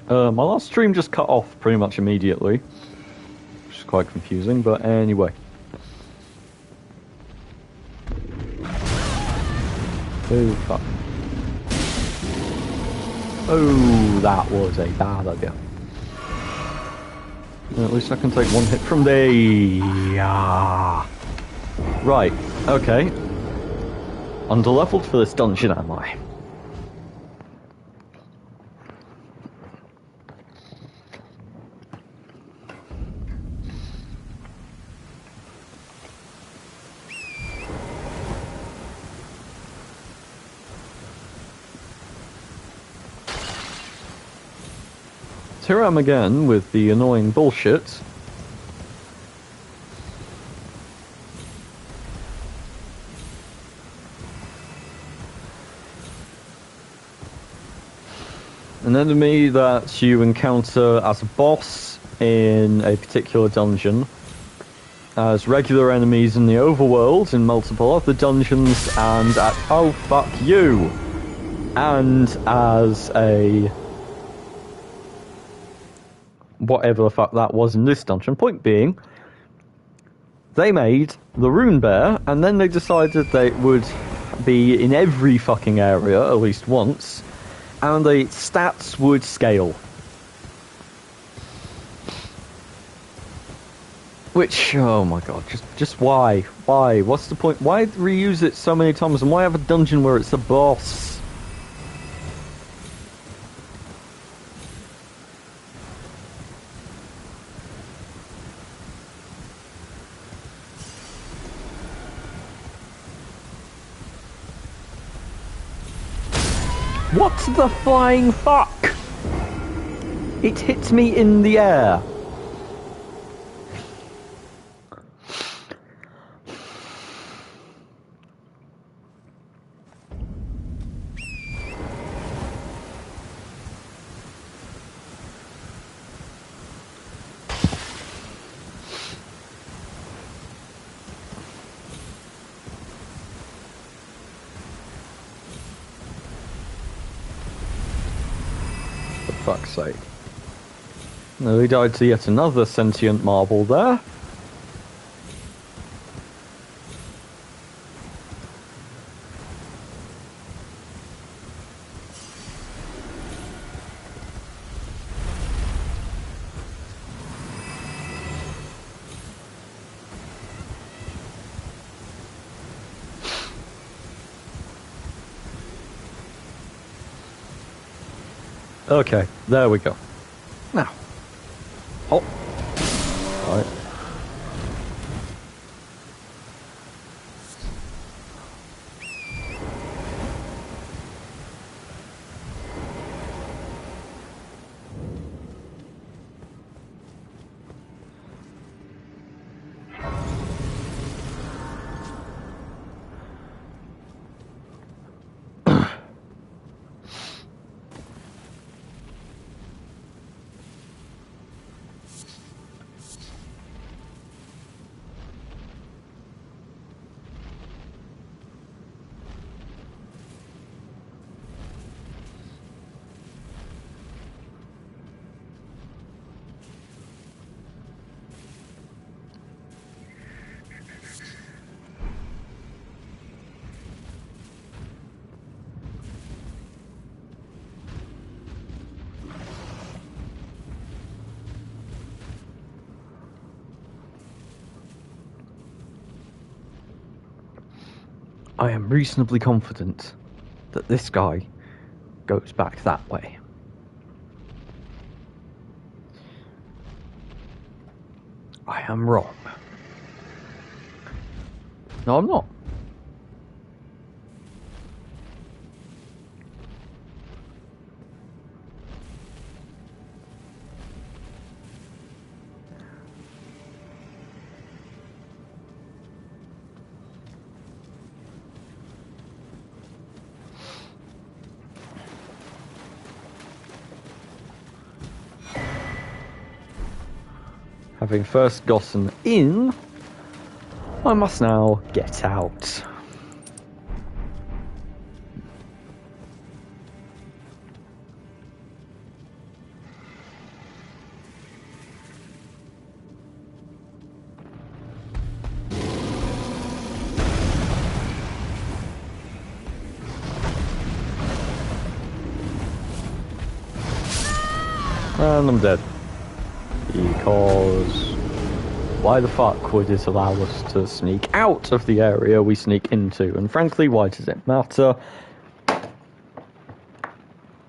My last stream just cut off pretty much immediately, which is quite confusing, but anyway. Oh, fuck. Oh, that was a bad idea. At least I can take one hit from the... Yeah. Right, okay. Underleveled for this dungeon, am I? Here I am again with the annoying bullshit. An enemy that you encounter as a boss in a particular dungeon, as regular enemies in the overworld in multiple other dungeons, and at oh fuck you, and as a whatever the fuck that was in this dungeon. Point being, they made the Rune Bear, and then they decided they would be in every fucking area at least once, and the stats would scale. Which, oh my god, just why? Why? What's the point? Why reuse it so many times, and why have a dungeon where it's a boss? What the flying fuck? It hit me in the air. Fuck's sake. No, we died to yet another sentient marble there. Okay, there we go. Now. Oh. Right. I am reasonably confident that this guy goes back that way. I am wrong. No, I'm not. Having first gotten in, I must now get out. And I'm dead. Because why the fuck would it allow us to sneak out of the area we sneak into? And frankly, why does it matter?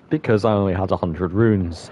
Because I only had 100 runes.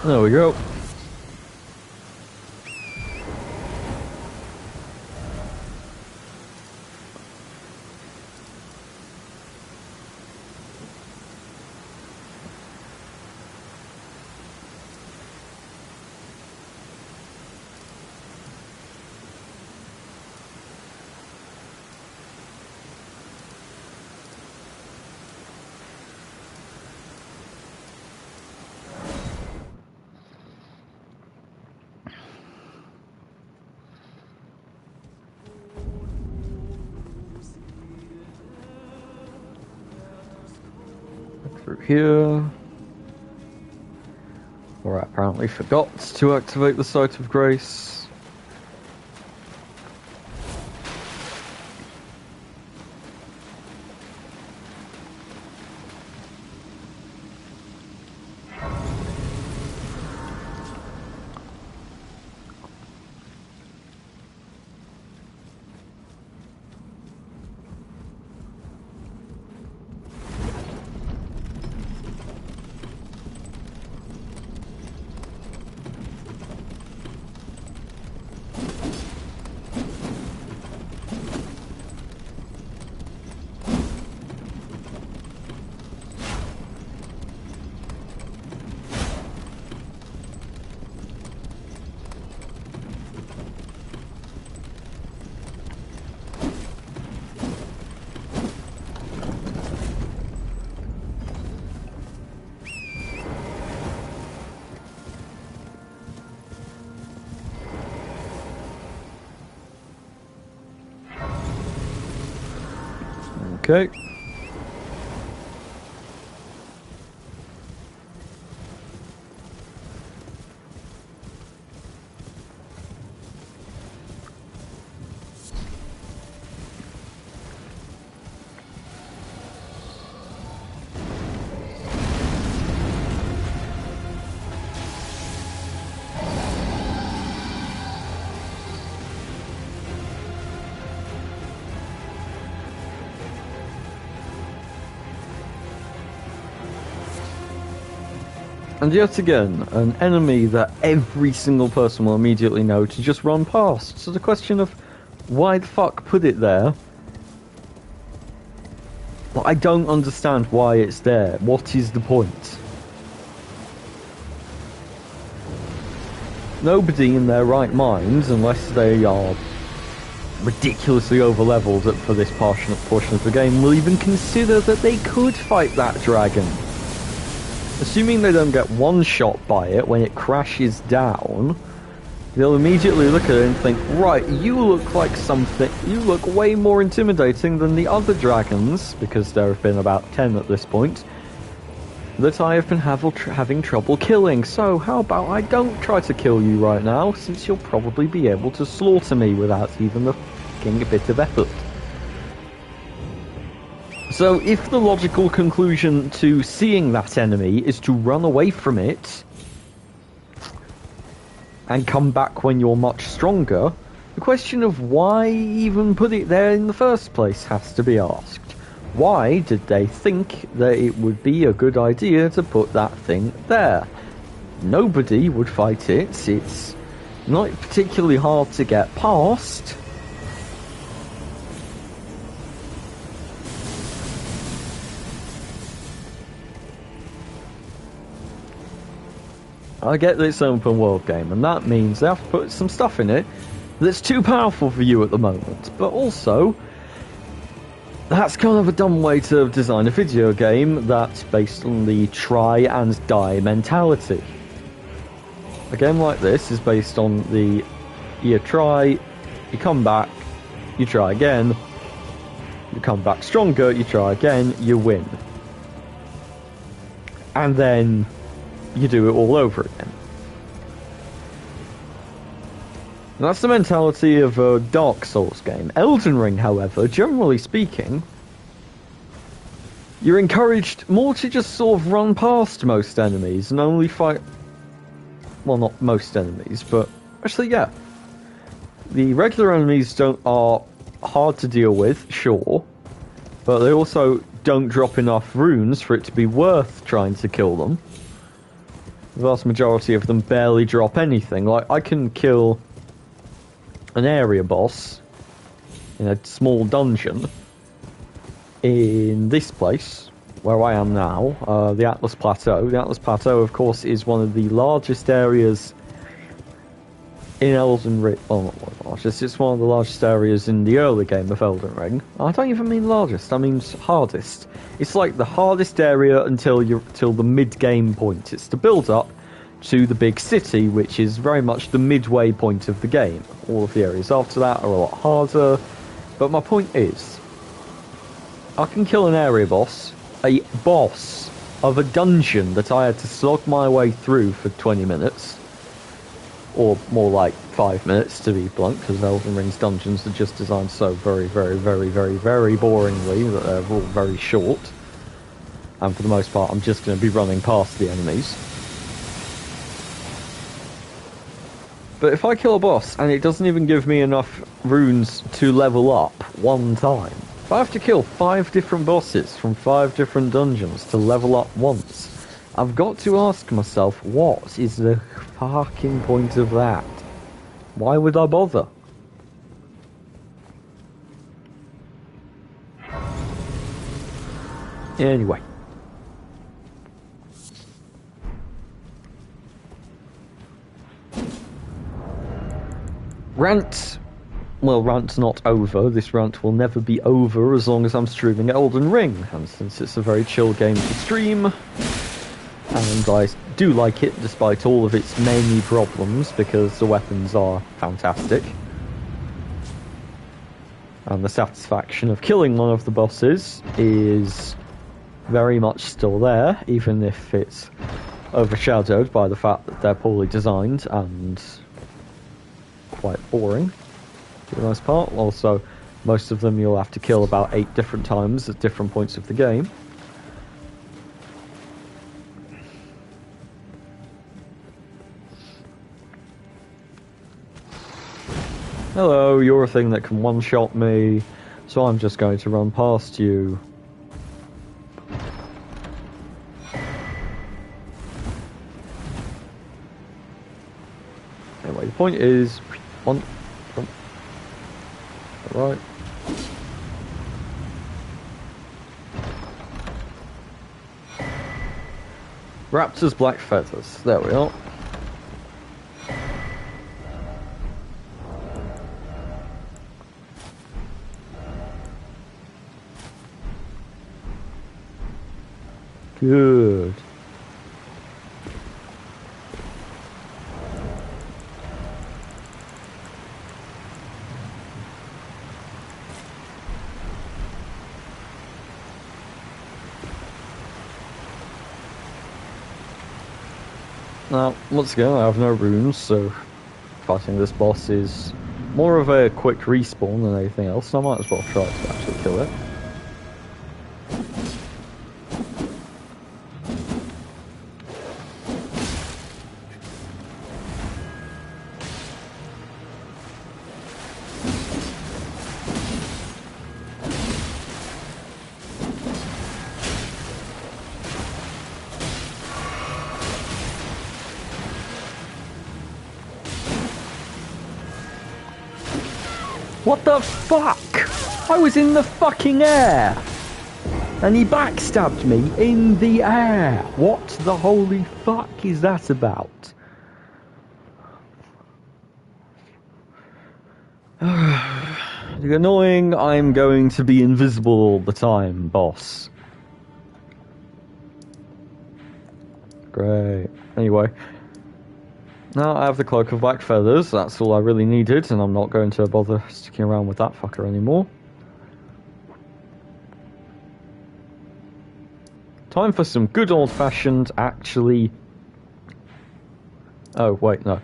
There we go. Through here. Where I apparently forgot to activate the Sight of Grace. Okay. And yet again, an enemy that every single person will immediately know to just run past. So the question of why the fuck put it there? Well, I don't understand why it's there. What is the point? Nobody in their right minds, unless they are ridiculously overleveled for this portion of the game, will even consider that they could fight that dragon. Assuming they don't get one shot by it when it crashes down, they'll immediately look at it and think, right, you look like something, you look way more intimidating than the other dragons, because there have been about 10 at this point, that I have been having trouble killing. So how about I don't try to kill you right now, since you'll probably be able to slaughter me without even a fucking bit of effort. So if the logical conclusion to seeing that enemy is to run away from it and come back when you're much stronger, the question of why even put it there in the first place has to be asked. Why did they think that it would be a good idea to put that thing there? Nobody would fight it. It's not particularly hard to get past. I get that it's an open world game, and that means they have to put some stuff in it that's too powerful for you at the moment. But also, that's kind of a dumb way to design a video game that's based on the try and die mentality. A game like this is based on the you try, you come back, you try again, you come back stronger, you try again, you win. And then you do it all over again. And that's the mentality of a Dark Souls game. Elden Ring, however, generally speaking, you're encouraged more to just sort of run past most enemies and only fight... Well, not most enemies, but... Actually, yeah. The regular enemies are hard to deal with, sure, but they also don't drop enough runes for it to be worth trying to kill them. The vast majority of them barely drop anything. Like, I can kill an area boss in a small dungeon in this place, where I am now, the Atlas Plateau. The Atlas Plateau, of course, is one of the largest areas in Elden Ring. Well, not one of the largest, it's one of the largest areas in the early game of Elden Ring. I don't even mean largest, I mean hardest. It's like the hardest area until the mid-game point. It's to build up to the big city, which is very much the midway point of the game. All of the areas after that are a lot harder. But my point is, I can kill an area boss, a boss of a dungeon that I had to slog my way through for 20 minutes. Or more like 5 minutes, to be blunt, because Elden Ring's dungeons are just designed so very, very, very, very, very boringly that they're all very short. And for the most part, I'm just going to be running past the enemies. But if I kill a boss and it doesn't even give me enough runes to level up one time, if I have to kill 5 different bosses from 5 different dungeons to level up once, I've got to ask myself, what is the fucking point of that? Why would I bother? Anyway. Rant. Well, rant's not over. This rant will never be over as long as I'm streaming Elden Ring. And since it's a very chill game to stream, and I do like it despite all of its many problems, because the weapons are fantastic. And the satisfaction of killing one of the bosses is very much still there, even if it's overshadowed by the fact that they're poorly designed and quite boring for the most part. Also, most of them you'll have to kill about 8 different times at different points of the game. Hello, you're a thing that can one-shot me, so I'm just going to run past you. Anyway, the point is, right. Raptor's black feathers. There we are. Good. Now, once again, I have no runes, so fighting this boss is more of a quick respawn than anything else, so I might as well try to actually kill it. What the fuck? I was in the fucking air! And he backstabbed me in the air. What the holy fuck is that about? The annoying I'm going to be invisible all the time, boss. Great. Anyway. Now I have the Cloak of Black Feathers, that's all I really needed, and I'm not going to bother sticking around with that fucker anymore. Time for some good old-fashioned, actually... Oh, wait, no.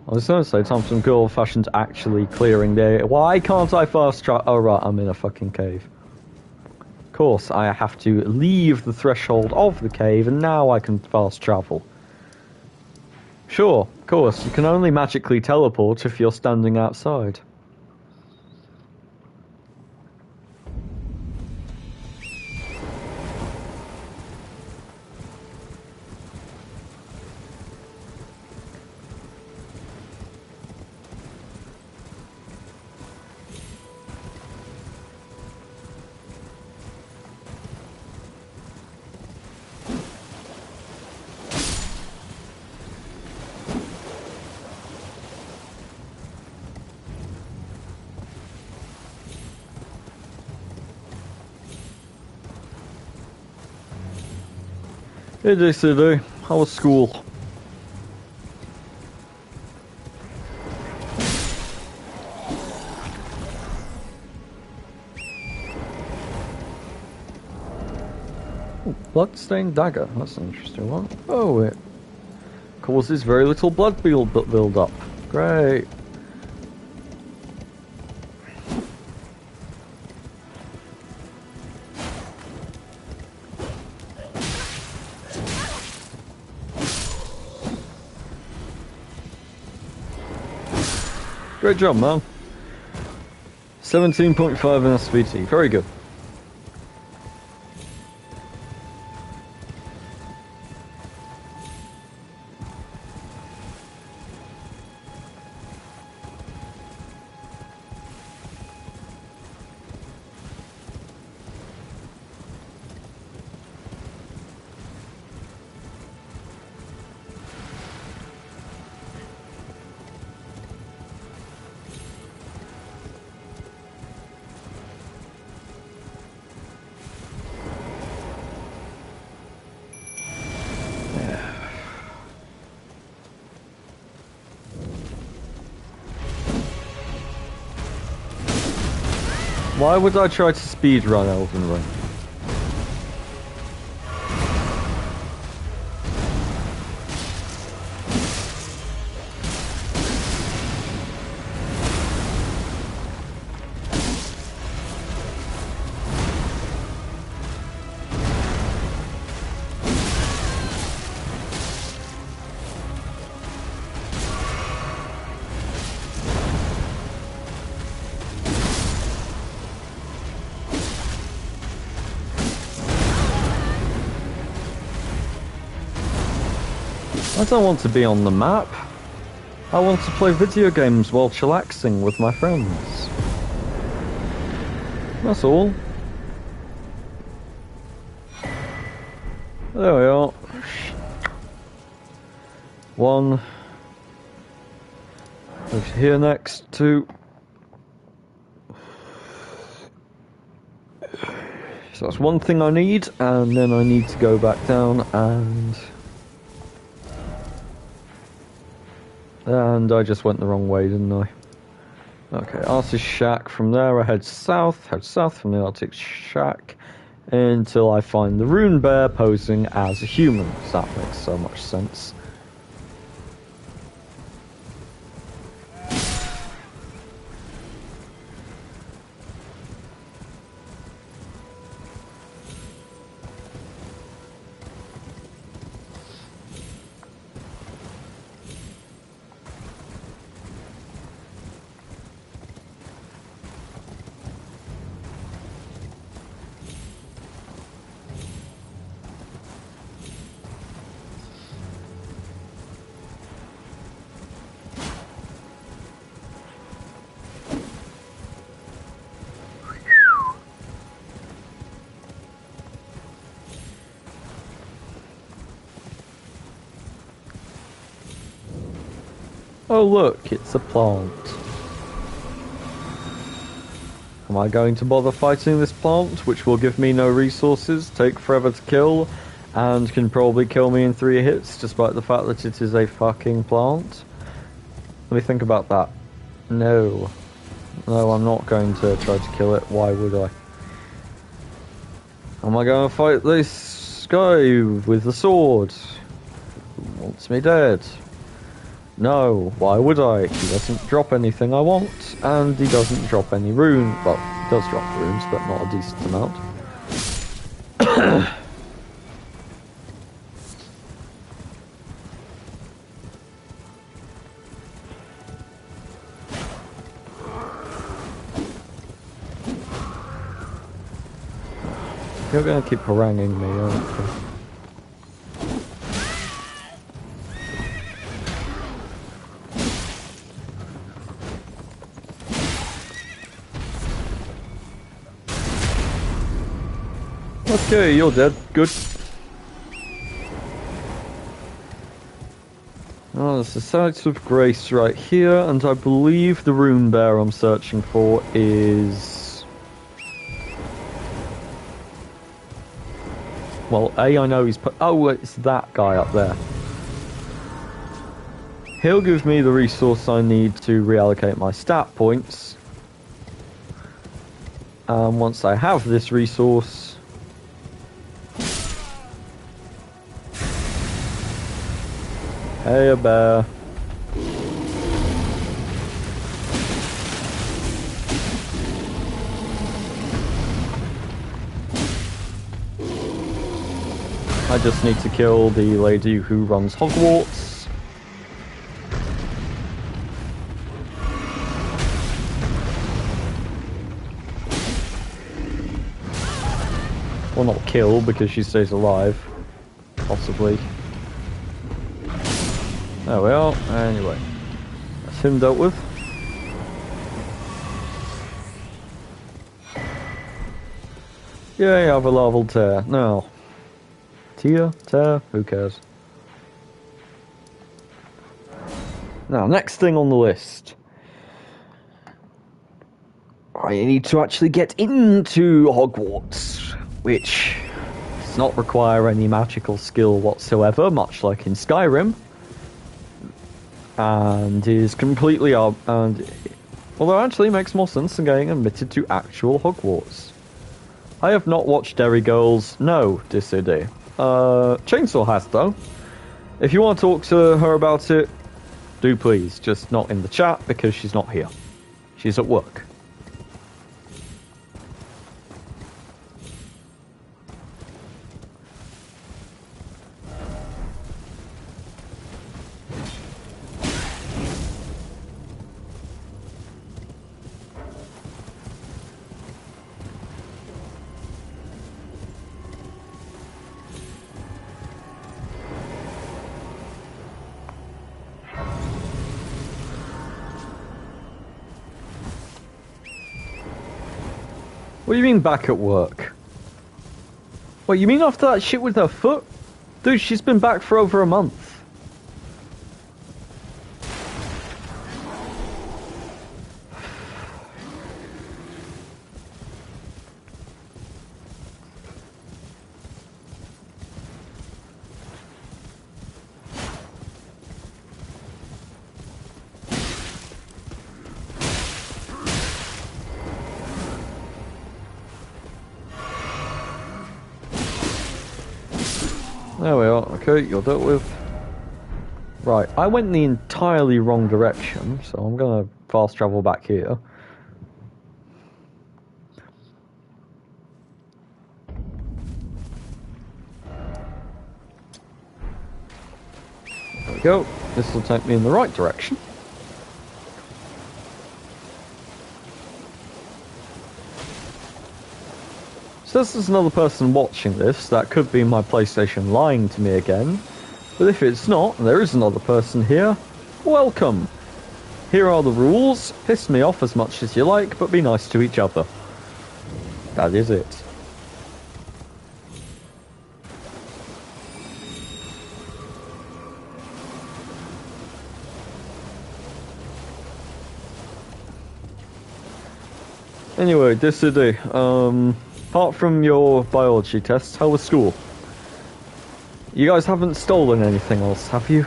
I was going to say time for some good old-fashioned actually clearing the... Why can't I fast travel? Oh, right, I'm in a fucking cave. Of course, I have to leave the threshold of the cave, and now I can fast travel. Sure, of course, you can only magically teleport if you're standing outside. Hey JCD, how was school? Oh, bloodstained dagger, that's an interesting one. Oh, it causes very little blood build up. Great. Great job, man. 17.5 in SVT. Very good. Why would I try to speedrun Elden Ring? I don't want to be on the map. I want to play video games while chillaxing with my friends. That's all. There we are. One. Over here next. Two. So that's one thing I need, and then I need to go back down and I just went the wrong way, didn't I? Okay, Artist Shack. From there I head south from the Arctic Shack until I find the Rune Bear posing as a human. That makes so much sense. Oh look, it's a plant. Am I going to bother fighting this plant, which will give me no resources, take forever to kill, and can probably kill me in 3 hits, despite the fact that it is a fucking plant? Let me think about that. No. No, I'm not going to try to kill it. Why would I? Am I going to fight this guy with the sword? Who wants me dead? No, why would I? He doesn't drop anything I want, and he doesn't drop any rune. Well, he does drop runes, but not a decent amount. You're gonna keep haranguing me, aren't you? Okay, you're dead. Good. Oh, there's the Sites of Grace right here, and I believe the rune bear I'm searching for is... Well, I know he's... Oh, it's that guy up there. He'll give me the resource I need to reallocate my stat points. And once I have this resource... Hey, a bear. I just need to kill the lady who runs Hogwarts. Well, not kill, because she stays alive. Possibly. There we are. Anyway, that's him dealt with. Yay, I have a larval tear. Now, tear, who cares? Now, next thing on the list. I need to actually get into Hogwarts, which does not require any magical skill whatsoever, much like in Skyrim. And is completely although actually makes more sense than getting admitted to actual Hogwarts. I have not watched Derry Girls. No, Dissidy. Chainsaw has though. If you want to talk to her about it, do please. Just not in the chat because she's not here. She's at work. What do you mean back at work? What, you mean after that shit with her foot? Dude, she's been back for over a month. There we are. Okay, you're dealt with. Right, I went in the entirely wrong direction, so I'm gonna fast travel back here. There we go. This will take me in the right direction. So this is another person watching this. That could be my PlayStation lying to me again. But if it's not, and there is another person here, welcome. Here are the rules. Piss me off as much as you like, but be nice to each other. That is it. Anyway, Dissidy, apart from your biology tests, how was school? You guys haven't stolen anything else, have you?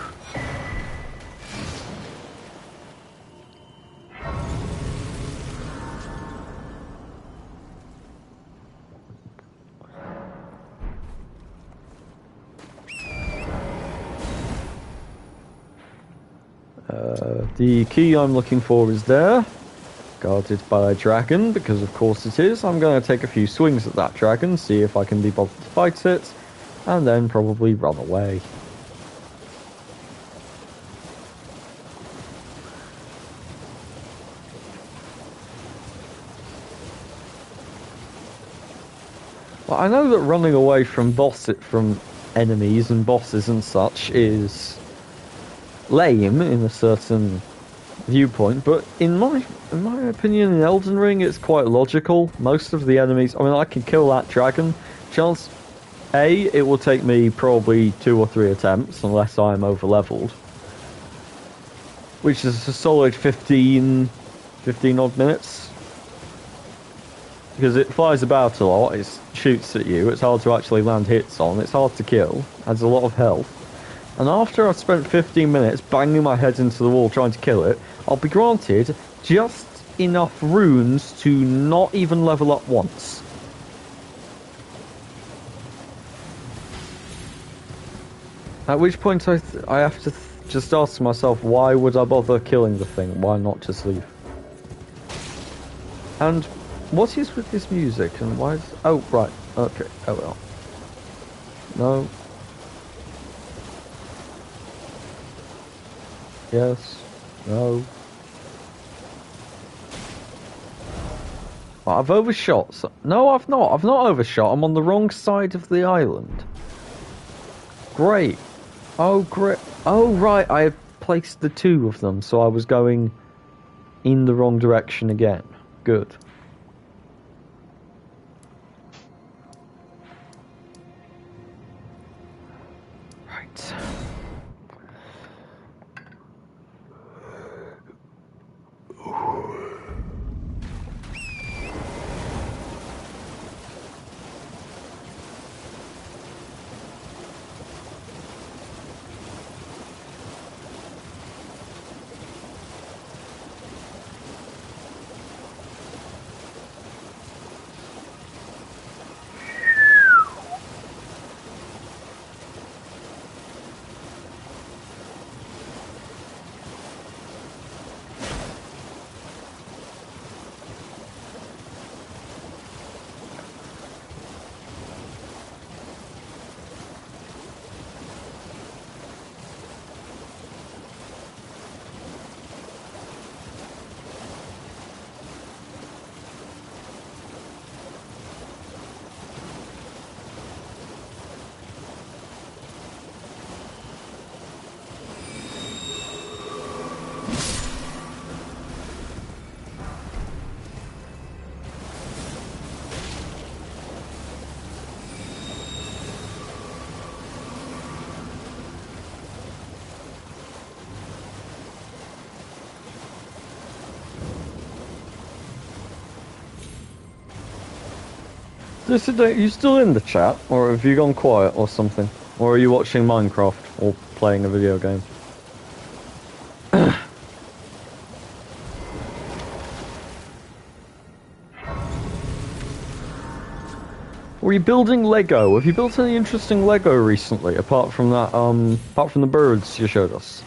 The key I'm looking for is there. Guarded by a dragon, because of course it is. I'm going to take a few swings at that dragon, see if I can be bothered to fight it, and then probably run away. Well, I know that running away from enemies and bosses and such is lame in a certain viewpoint, but in my opinion, in Elden Ring, it's quite logical. Most of the enemies, I mean, I can kill that dragon. Chance A, it will take me probably 2 or 3 attempts, unless I'm over-leveled. Which is a solid 15 odd minutes. Because it flies about a lot, it shoots at you, it's hard to actually land hits on, it's hard to kill, adds a lot of health. And after I've spent 15 minutes banging my head into the wall trying to kill it, I'll be granted just enough runes to not even level up once. At which point I have to just ask myself, why would I bother killing the thing? Why not just leave? And what is with this music and why is... Oh, right. Okay. Oh well. No. Yes. No. Oh, I've overshot. No, I've not. I've not overshot. I'm on the wrong side of the island. Great. Oh, great. Oh, right. I placed the 2 of them, so I was going in the wrong direction again. Good. Right. Are you still in the chat, or have you gone quiet or something? Or are you watching Minecraft or playing a video game? Were you building Lego? Have you built any interesting Lego recently, apart from that, apart from the birds you showed us?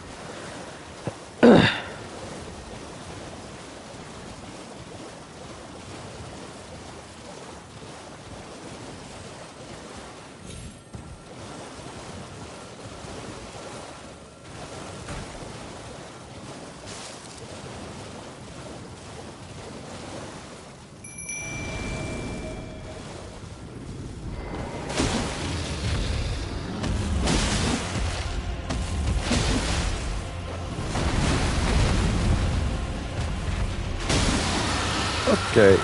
Okay.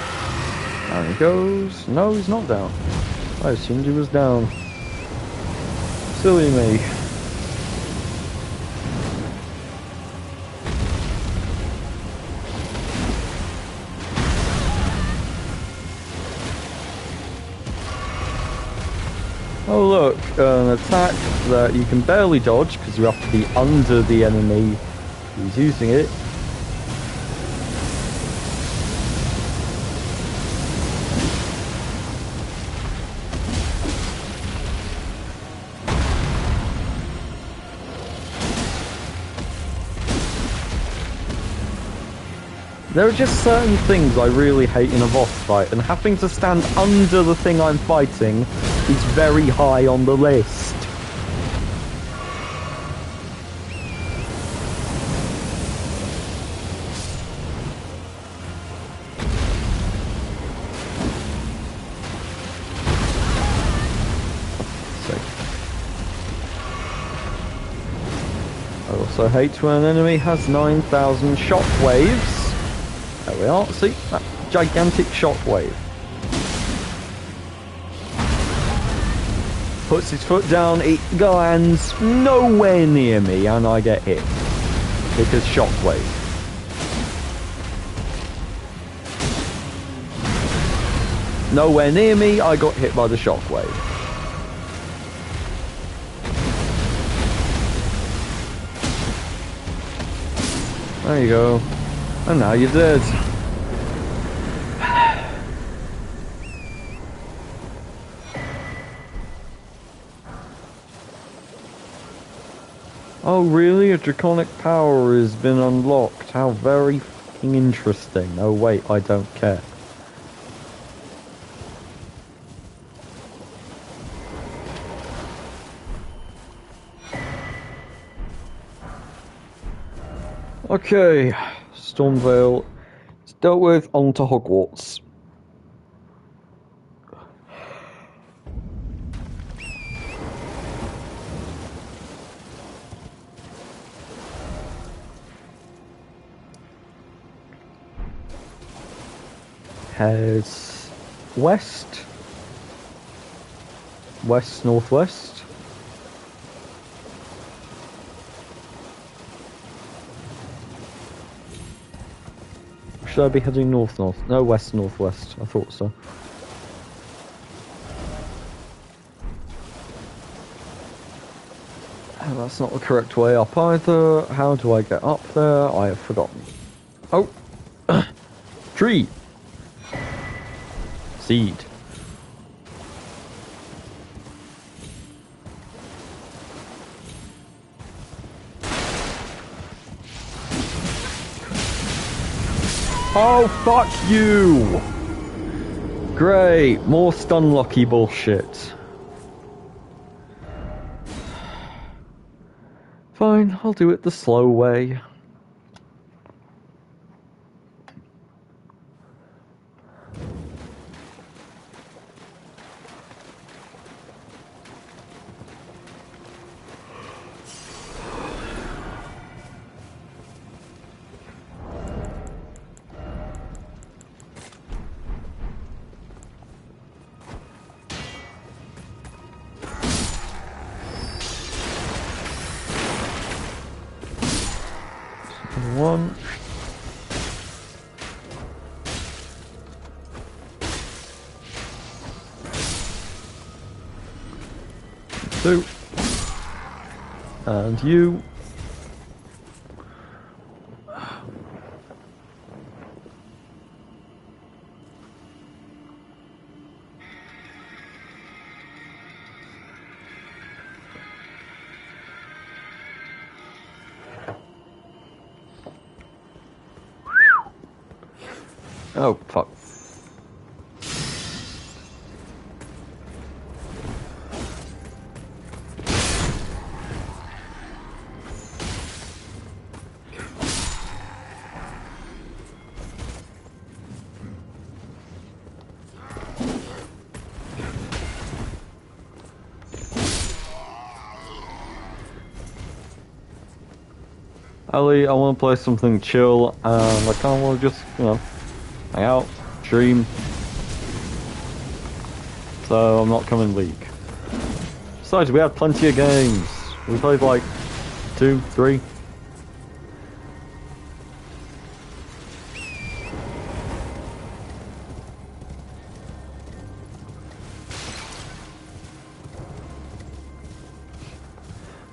Down he goes. No, he's not down. I assumed he was down. Silly me. Oh look, an attack that you can barely dodge because you have to be under the enemy who's using it. There are just certain things I really hate in a boss fight, and having to stand under the thing I'm fighting is very high on the list. I also hate when an enemy has 9,000 shockwaves. There we are, see? That gigantic shockwave. Puts his foot down, it lands nowhere near me, and I get hit. Because shockwave. Nowhere near me, I got hit by the shockwave. There you go. And now you're dead. Oh really? A draconic power has been unlocked. How very fucking interesting. Oh wait, I don't care. Okay, Stormvale is dealt with, on to Hogwarts. Heads west, west-northwest. Should I be heading north-north? No, west-northwest. I thought so. Oh, that's not the correct way up either. How do I get up there? I have forgotten. Oh! Tree! Seed. Oh, fuck you! Great, more stun-locky bullshit. Fine, I'll do it the slow way. One. Two. And you. Oh, fuck. Ali, I want to play something chill, and I kind of want to just, you know, hang out, stream. So I'm not coming League. Besides, we had plenty of games. We played like 2, 3.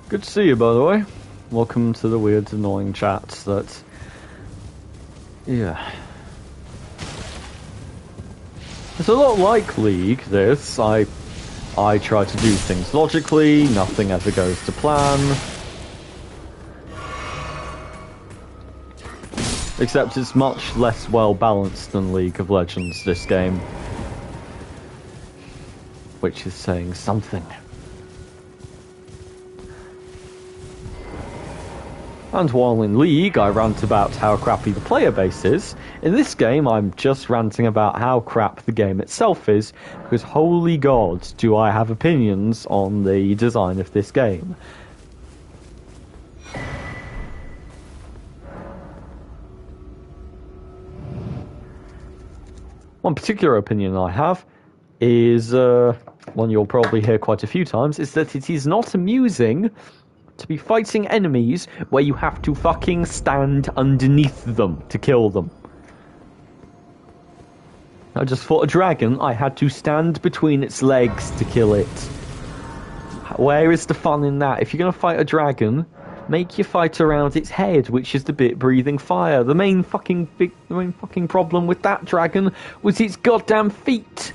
Good to see you, by the way. Welcome to the weird, annoying chats that... Yeah. It's a lot like League, this. I try to do things logically, nothing ever goes to plan. Except it's much less well-balanced than League of Legends, this game. Which is saying something. And while in League I rant about how crappy the player base is, in this game I'm just ranting about how crap the game itself is, because holy god do I have opinions on the design of this game. One particular opinion I have is, one you'll probably hear quite a few times, is that it is not amusing to be fighting enemies where you have to fucking stand underneath them to kill them. I just fought a dragon, I had to stand between its legs to kill it. Where is the fun in that? If you're going to fight a dragon, make your fight around its head, which is the bit breathing fire. The main fucking problem with that dragon was its goddamn feet.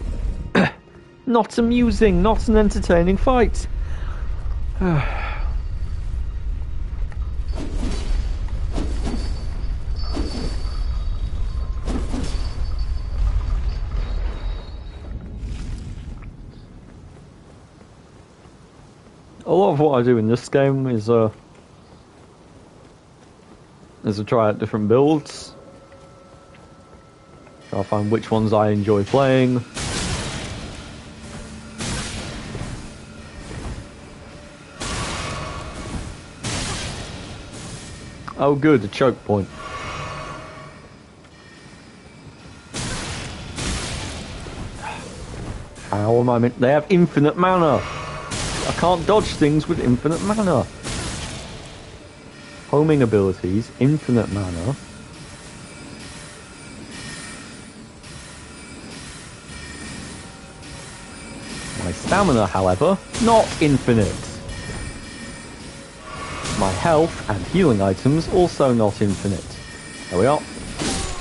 Not amusing, not an entertaining fight. A lot of what I do in this game is to try out different builds. Try to find which ones I enjoy playing. Oh good, a choke point. How am I meant? They have infinite mana. I can't dodge things with infinite mana. Homing abilities, infinite mana. My stamina, however, not infinite. My health and healing items also not infinite. There we are.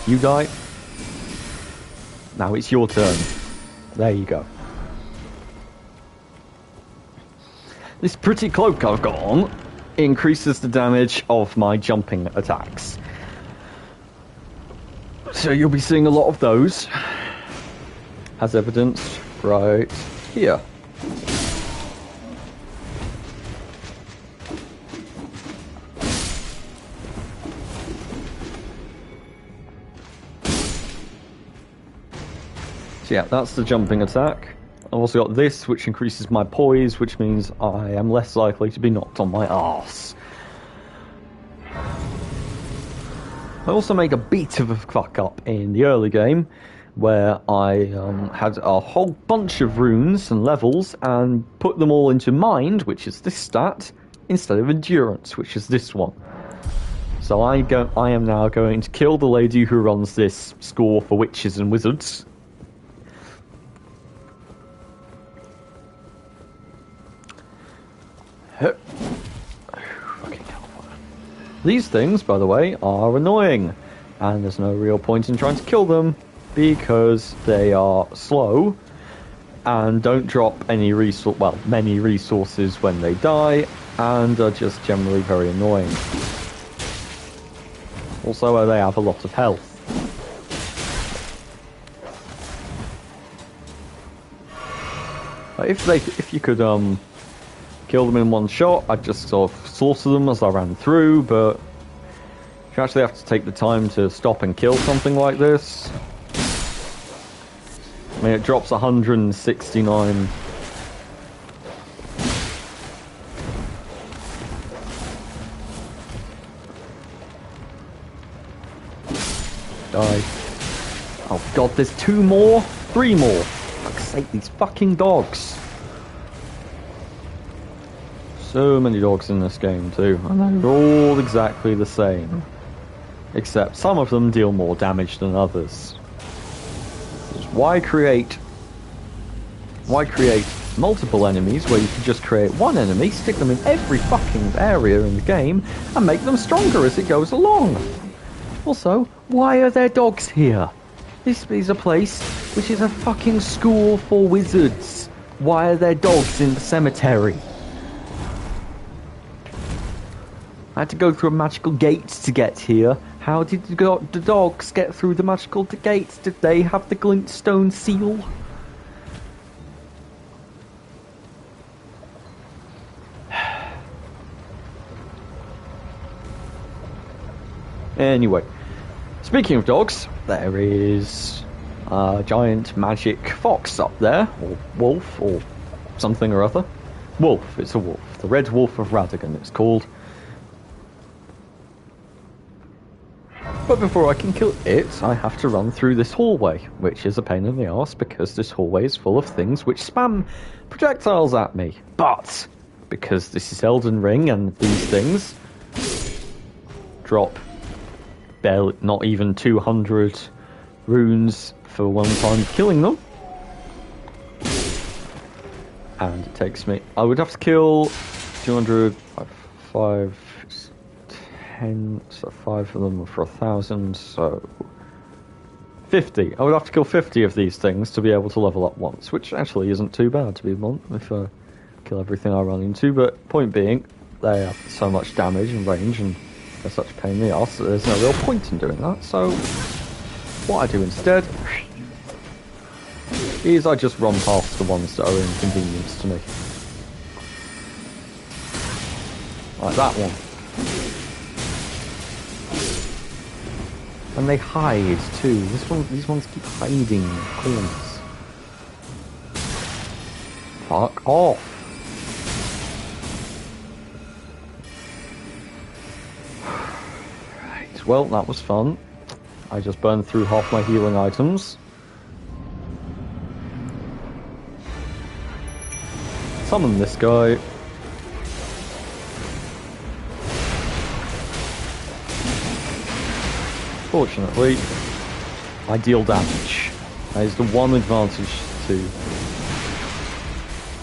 You die. Now it's your turn. There you go. This pretty cloak I've got on increases the damage of my jumping attacks. So you'll be seeing a lot of those, as evidenced right here. So yeah, that's the jumping attack. I've also got this, which increases my poise, which means I am less likely to be knocked on my arse. I also make a bit of a fuck up in the early game, where I had a whole bunch of runes and levels, and put them all into mind, which is this stat, instead of endurance, which is this one. So I am now going to kill the lady who runs this score for witches and wizards. Fucking hellfire. These things, by the way, are annoying, and there's no real point in trying to kill them because they are slow and don't drop any many resources when they die, and are just generally very annoying. Also, they have a lot of health. If you could kill them in one shot, I'd just sort of slaughter them as I ran through, but you actually have to take the time to stop and kill something like this. I mean, it drops 169. Die. Oh god, there's 2 more? 3 more. For fuck's sake, these fucking dogs. So many dogs in this game too, and they're all exactly the same. Except some of them deal more damage than others. Why create multiple enemies where you can just create one enemy, stick them in every fucking area in the game, and make them stronger as it goes along. Also, why are there dogs here? This is a place which is a fucking school for wizards. Why are there dogs in the cemetery? I had to go through a magical gate to get here. How did the dogs get through the magical gates? Did they have the glintstone seal? Anyway, speaking of dogs, there is a giant magic fox up there, or wolf, or something or other. Wolf, it's a wolf. The Red Wolf of Radagon, it's called. But before I can kill it, I have to run through this hallway, which is a pain in the arse because this hallway is full of things which spam projectiles at me. But, because this is Elden Ring and these things drop barely, not even 200 runes for one time killing them. And it takes me... I would have to kill 200... 10, so 5 of them for 1,000, so 50. I would have to kill 50 of these things to be able to level up once, which actually isn't too bad, to be blunt, if I kill everything I run into. But point being, they have so much damage and range, and they're such a pain in the arse that there's no real point in doing that. So what I do instead is I just run past the ones that are an inconvenience to me. Like that one. And they hide too. These ones keep hiding in corners. Fuck off. Right, well, that was fun. I just burned through half my healing items. Summon this guy. Fortunately, I deal damage. That is the one advantage to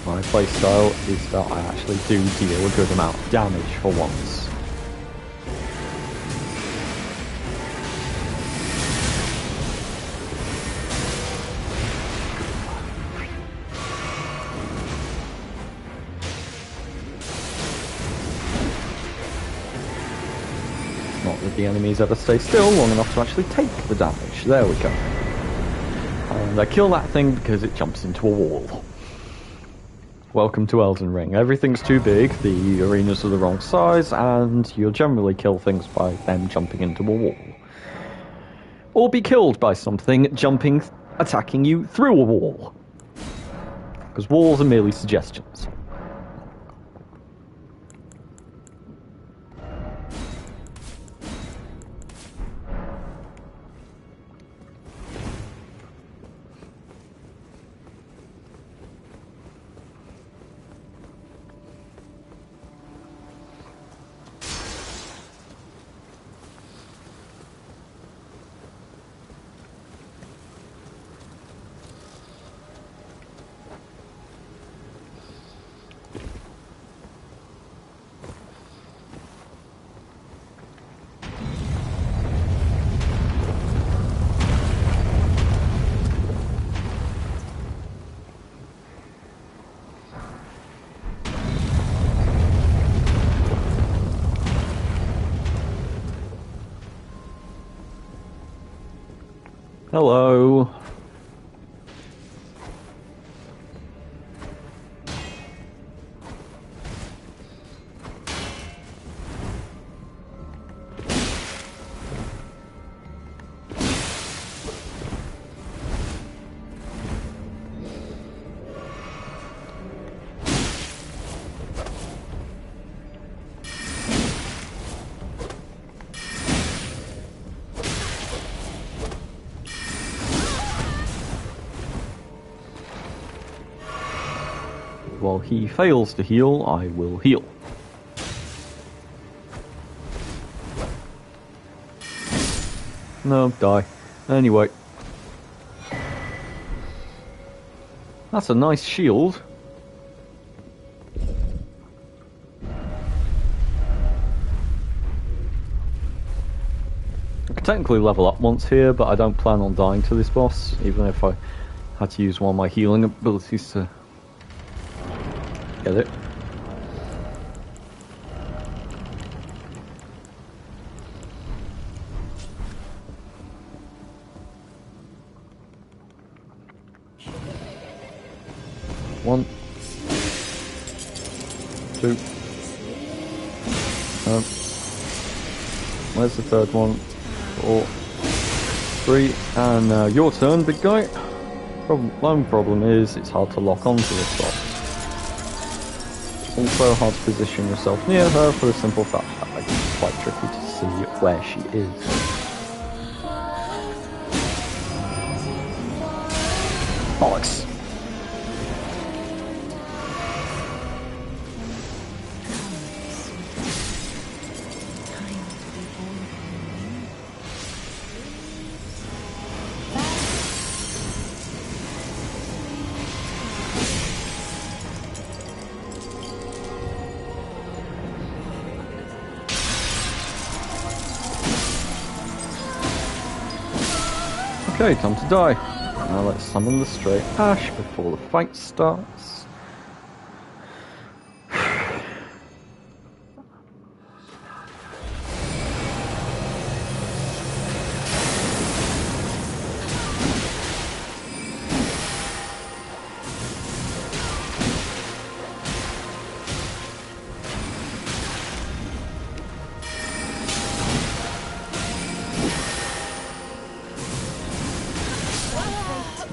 my playstyle, is that I actually do deal a good amount of damage for once. The enemies ever stay still long enough to actually take the damage. There we go. And I kill that thing because it jumps into a wall. Welcome to Elden Ring. Everything's too big, the arenas are the wrong size, and you'll generally kill things by them jumping into a wall. Or be killed by something attacking you through a wall. Because walls are merely suggestions. Hello. While he fails to heal, I will heal. No, die. Anyway. That's a nice shield. technically level up once here, but I don't plan on dying to this boss, even if I had to use one of my healing abilities to get it. One, two. Where's the third one? 4, 3, and your turn, big guy. One problem is it's hard to lock onto this boss. Also hard to position yourself near her for the simple fact that it's quite tricky to see where she is. Bollocks! Okay, time to die. Now let's summon the straight ash before the fight starts.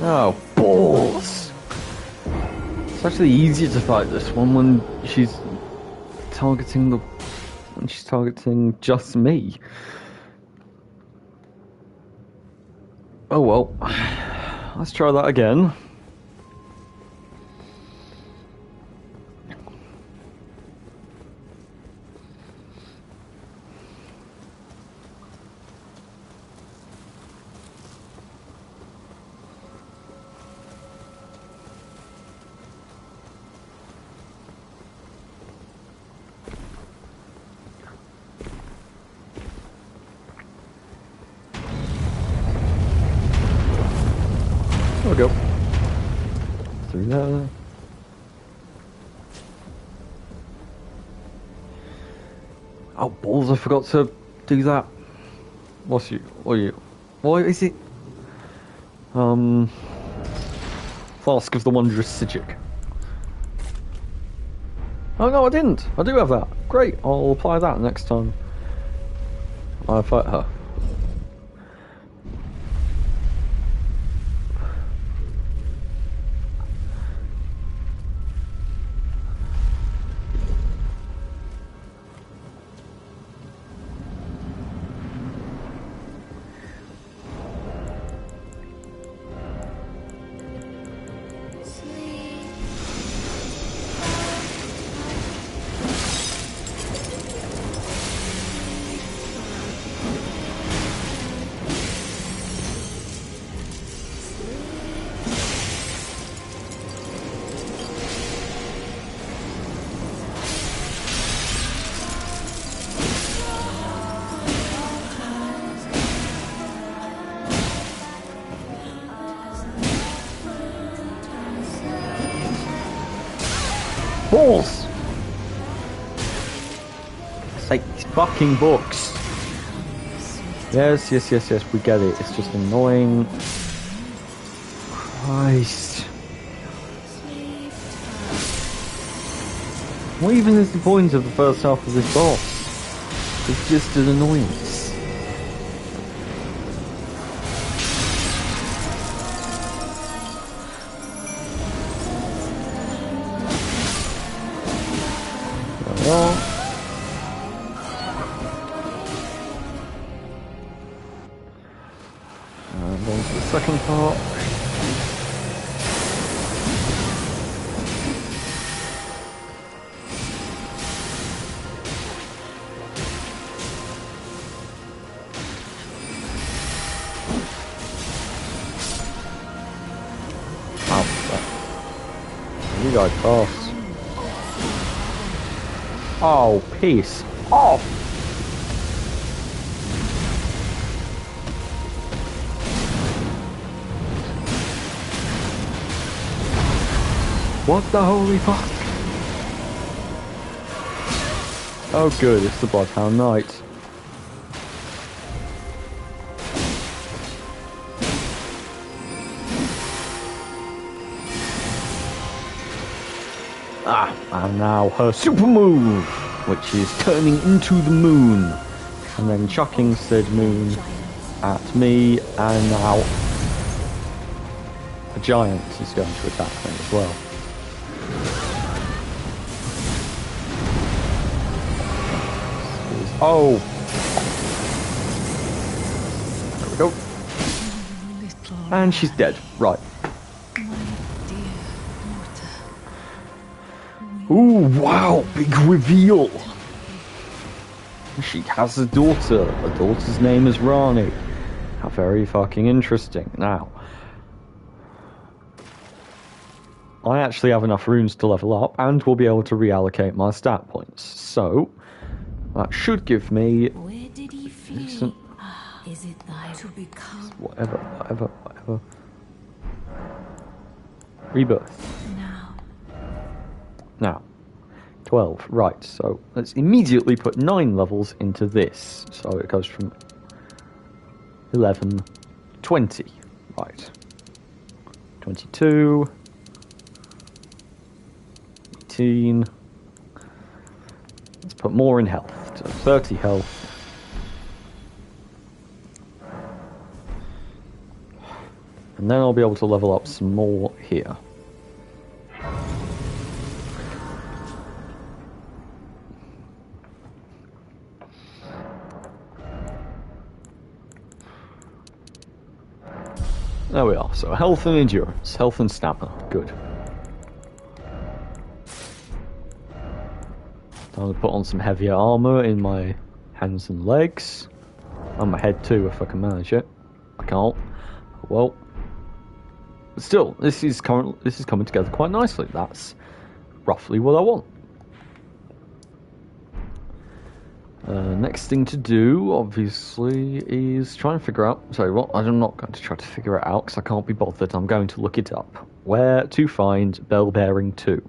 Oh, balls! It's actually easier to fight this one when she's targeting just me. Oh well. Let's try that again. There we go. Through there. Oh balls, I forgot to do that. What is it? Flask of the Wondrous Sigic. Oh no, I didn't. I do have that. Great, I'll apply that next time I fight her. Balls! It's like these fucking books. Yes, we get it. It's just annoying. Christ. What even is the point of the first half of this boss? It's just an annoyance. And on to the second part. You guys pass. Oh, peace off! What the holy fuck? Oh good, it's the Bloodhound Knight. And now her super move, which is turning into the moon, and then chucking said moon at me, and now a giant is going to attack me as well. Oh! There we go. And she's dead. Right. Ooh, wow, big reveal! She has a daughter. The daughter's name is Rani. How very fucking interesting. Now, I actually have enough runes to level up, and will be able to reallocate my stat points. So, that should give me decent... Is it to become whatever. Rebirth. Now, 12. Right, so let's immediately put 9 levels into this. So it goes from 11, 20. Right. 22. 18. Let's put more in health. So 30 health. And then I'll be able to level up some more here. There we are. So health and endurance. Health and stamina. Good. Time to put on some heavier armor in my hands and legs. And my head too, if I can manage it. I can't. Well. But still, this is coming together quite nicely. That's roughly what I want. Next thing to do, obviously, is try and figure out... Sorry, well, I'm not going to try to figure it out, because I can't be bothered. I'm going to look it up. Where to find Bell Bearing 2.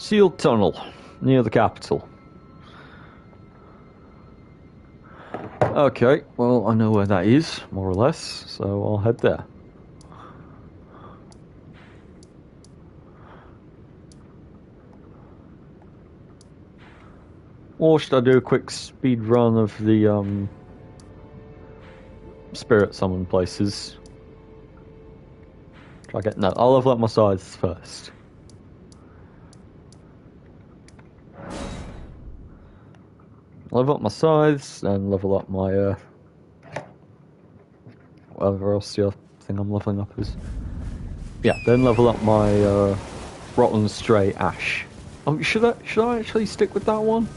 Sealed tunnel, near the capital. Okay, well, I know where that is, more or less, so I'll head there. Or should I do a quick speed run of the, spirit summon places? Try get... No, I'll level up my sides first. Level up my scythes, and level up my, whatever else the other thing I'm leveling up is. Yeah, then level up my, Rotten Stray Ash. Should I actually stick with that one?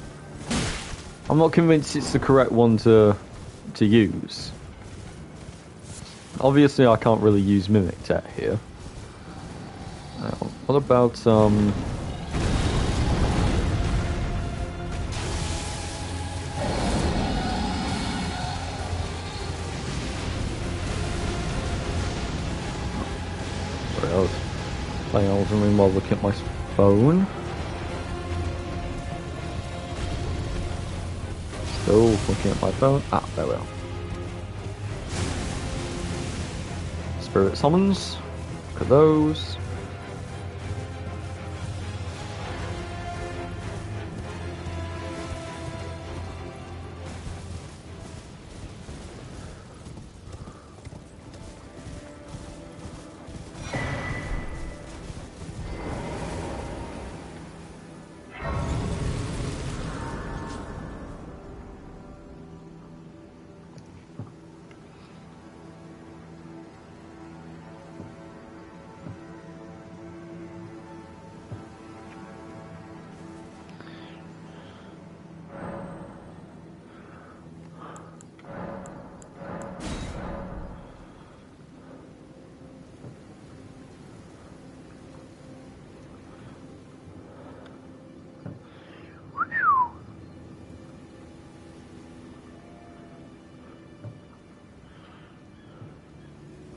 I'm not convinced it's the correct one to use. Obviously I can't really use Mimic Tech here. What about, playing Elden Ring while looking at my phone. Still looking at my phone. Ah, there we are. Spirit summons. Look at those.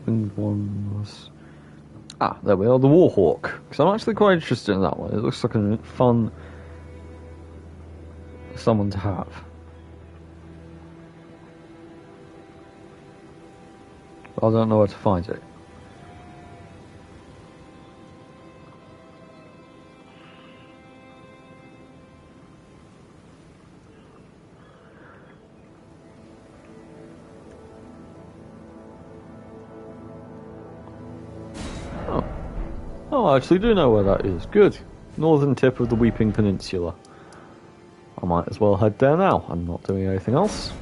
Winged ones. Ah, there we are, the Warhawk. Because I'm actually quite interested in that one. It looks like a fun someone to have. But I don't know where to find it. Oh, I actually do know where that is. Good. Northern tip of the Weeping Peninsula. I might as well head there now. I'm not doing anything else.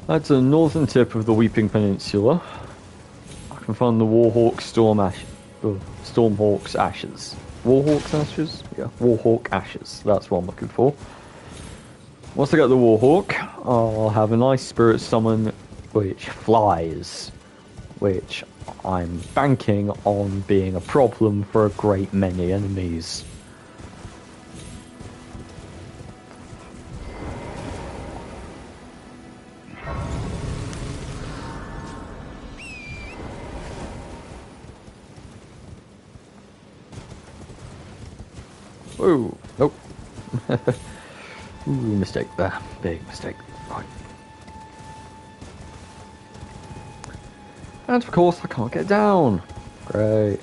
That's the northern tip of the Weeping Peninsula. I can find the Warhawk Stormhawk's ashes. Warhawk's ashes? Yeah, Warhawk ashes. That's what I'm looking for. Once I get the Warhawk, I'll have a nice spirit summon which flies, which I'm banking on being a problem for a great many enemies. Ooh, nope. Ooh, mistake there. Big mistake. Right. And of course I can't get down. Great.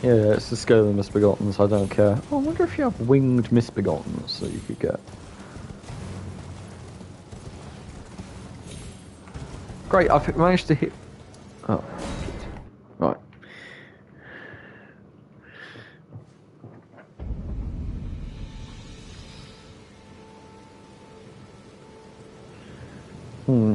Yeah, it's the scale of misbegottens, I don't care. Oh, I wonder if you have winged misbegottens that you could get. Great, I've managed to hit... Oh, shit. Right. Hmm.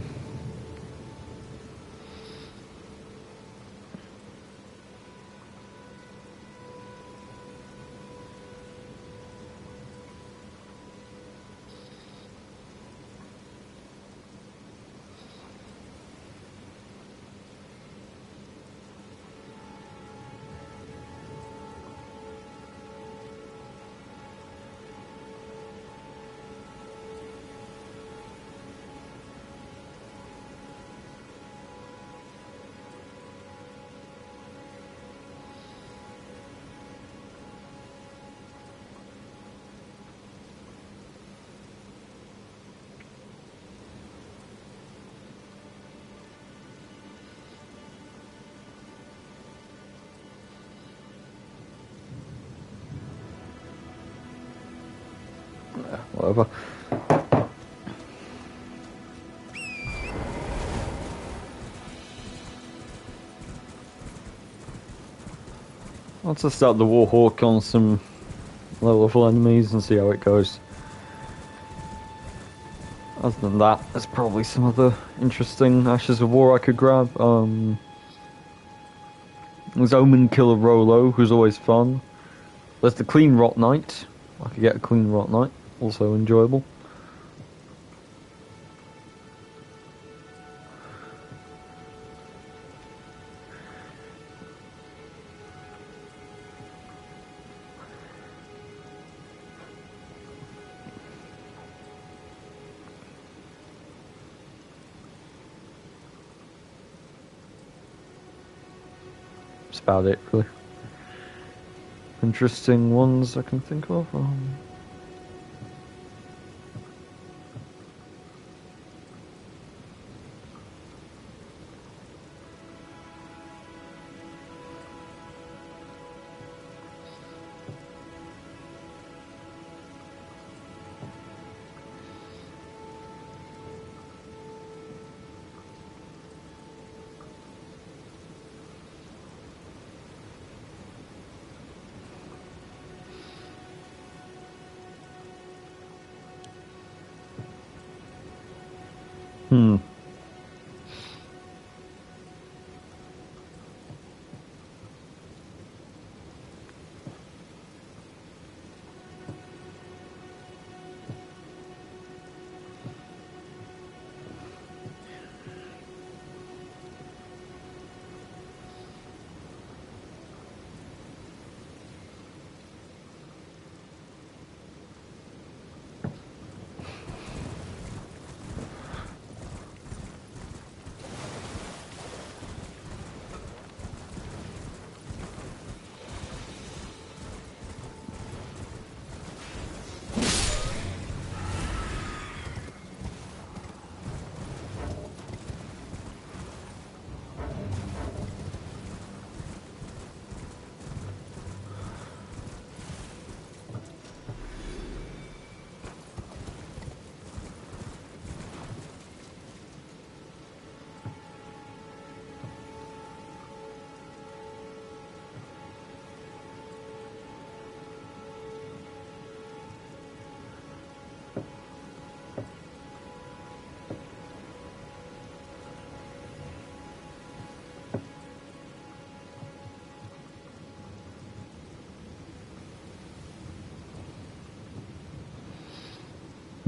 Whatever. I'll test out the Warhawk on some low-level enemies and see how it goes. Other than that, there's probably some other interesting Ashes of War I could grab. There's Omen Killer Rolo, who's always fun. There's the Clean Rot Knight. I could get a Clean Rot Knight, also enjoyable. That's about it, really. Interesting ones I can think of. Hmm.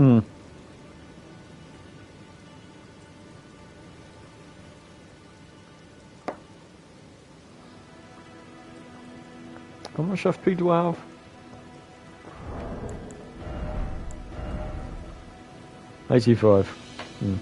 Hmm. How much FP do I have? 85. Hmm.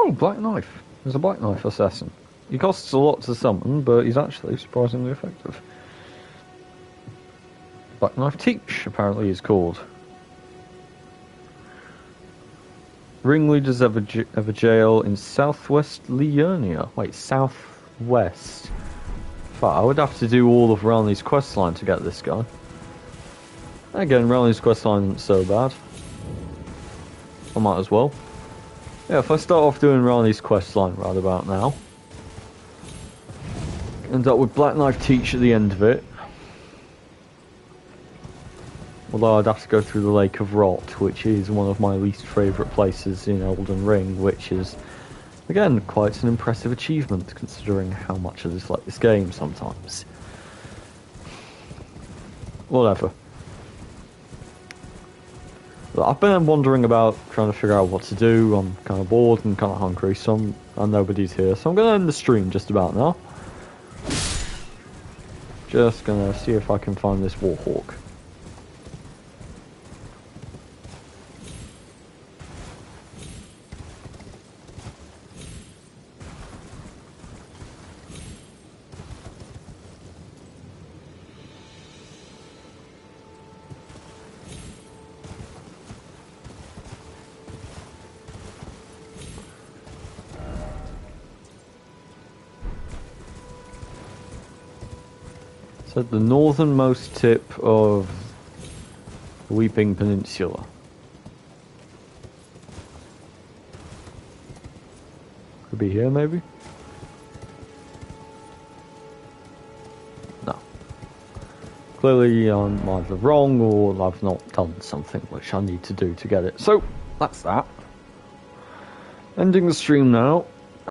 Oh, Black Knife. There's a Black Knife assassin. He costs a lot to summon, but he's actually surprisingly effective. Black Knife Teach, apparently he's called. Ringleaders of a jail in southwest Liurnia. Wait, southwest? Fuck, I would have to do all of Ralny's questline to get this guy. Again, Ralny's questline isn't so bad. I might as well. Yeah, if I start off doing Ralny's questline right about now, end up with Black Knife Teach at the end of it. Although I'd have to go through the Lake of Rot, which is one of my least favourite places in Elden Ring, which is, again, quite an impressive achievement considering how much I dislike this game sometimes. Whatever. But I've been wandering about trying to figure out what to do. I'm kind of bored and kind of hungry, and nobody's here, so I'm going to end the stream just about now. Just going to see if I can find this Warhawk. So the northernmost tip of the Weeping Peninsula. Could be here, maybe? No. Clearly I'm either wrong or I've not done something which I need to do to get it. So, that's that. Ending the stream now.